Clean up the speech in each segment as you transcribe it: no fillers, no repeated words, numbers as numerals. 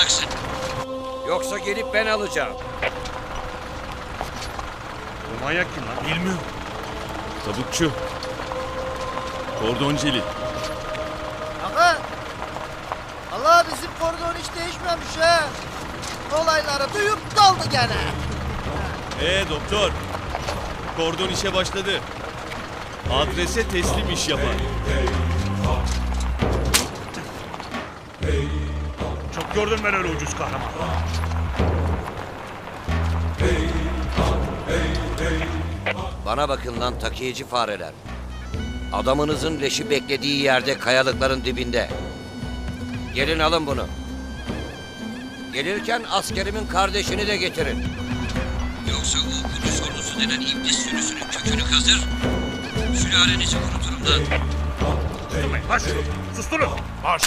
alacaksın. Yoksa gelip ben alacağım. Bu manyak kim lan? Bilmiyorum. Tabutçu. Kordonceli. Aga! Allah bizim kordon hiç değişmemiş ha. Olayları duyup daldı gene. Doktor. Kordon işe başladı. Adrese teslim iş yapar. Çok gördüm ben öyle ucuz kahraman. Bana bakın lan takiyeci fareler. Adamınızın leşi beklediği yerde kayalıkların dibinde. Gelin alın bunu. Gelirken askerimin kardeşini de getirin. Yoksa o Kudüs ordusu denen iblis sürüsünün kökünü kazır. Sülalenizi kuruturum da. Susturmayın. Baş. Susturun. Baş.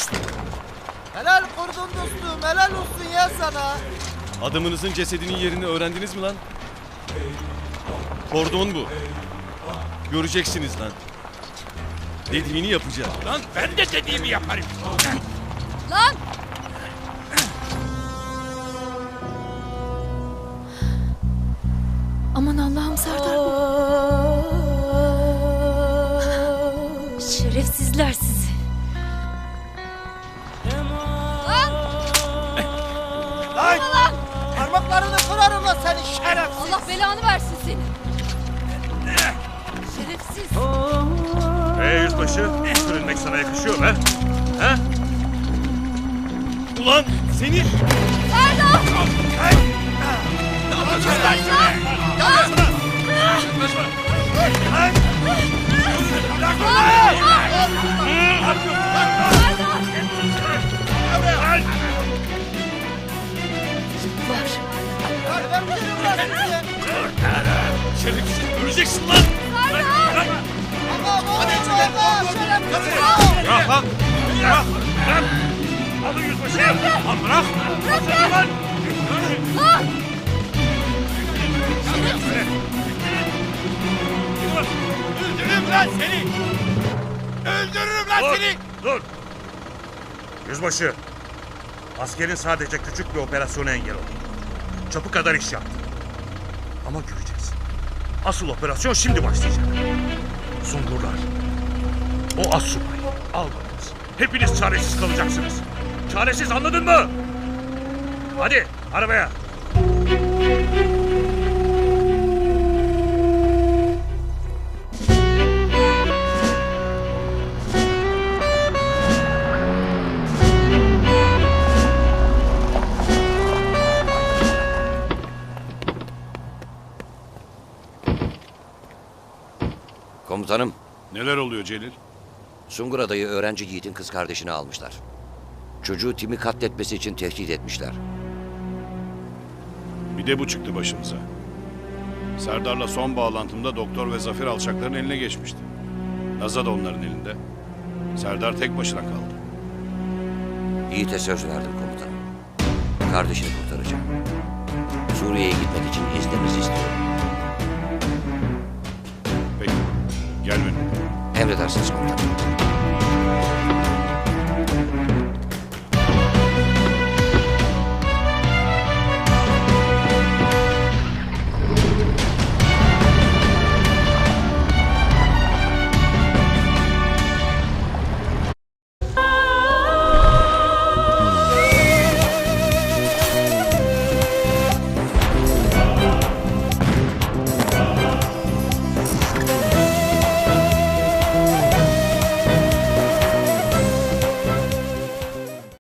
Helal kordon dostum, helal olsun ya sana. Adamınızın cesedinin yerini öğrendiniz mi lan? Kordon bu. Göreceksiniz lan. Dediğini yapacağım. Lan ben de dediğimi yaparım. Lan! Aman Allah'ım Serdar bu. Şerefsizler sizi. Lan! Parmaklarını kırarım lan seni şerefsiz. Allah belanı versin seni. Şerefsiz. Yüzbaşı, sürünmek sana yakışıyor mu? He? Ulan seni! Serdar! Ben bilirim lan sizi. Şerefsiz öleceksin lan! Ama bu şerefsiz. Bırak lan! Bırak! Bırak! Alın yüzbaşı! Al bırak! Bırak lan! Öldürürüm lan seni! Öldürürüm lan seni! Dur! Yüzbaşı, askerin sadece küçük bir operasyona engel oldu. Çapı kadar iş yaptı. Ama göreceksin. Asıl operasyon şimdi başlayacak. Sungurlar. O assubay. Albanız. Hepiniz çaresiz kalacaksınız. Çaresiz, anladın mı? Hadi arabaya. Komutanım, Neler oluyor Celil? Sungur adayı öğrenci Yiğit'in kız kardeşini almışlar. Çocuğu Tim'i katletmesi için tehdit etmişler. Bir de bu çıktı başımıza. Serdar'la son bağlantımda doktor ve Zafer alçakların eline geçmişti. Naza da onların elinde. Serdar tek başına kaldı. Yiğit'e söz verdim komutanım. Kardeşini kurtaracağım. Suriye'ye gitmek için izninizi istiyorum. Peki, gel benimle. Emredersiniz komutanım.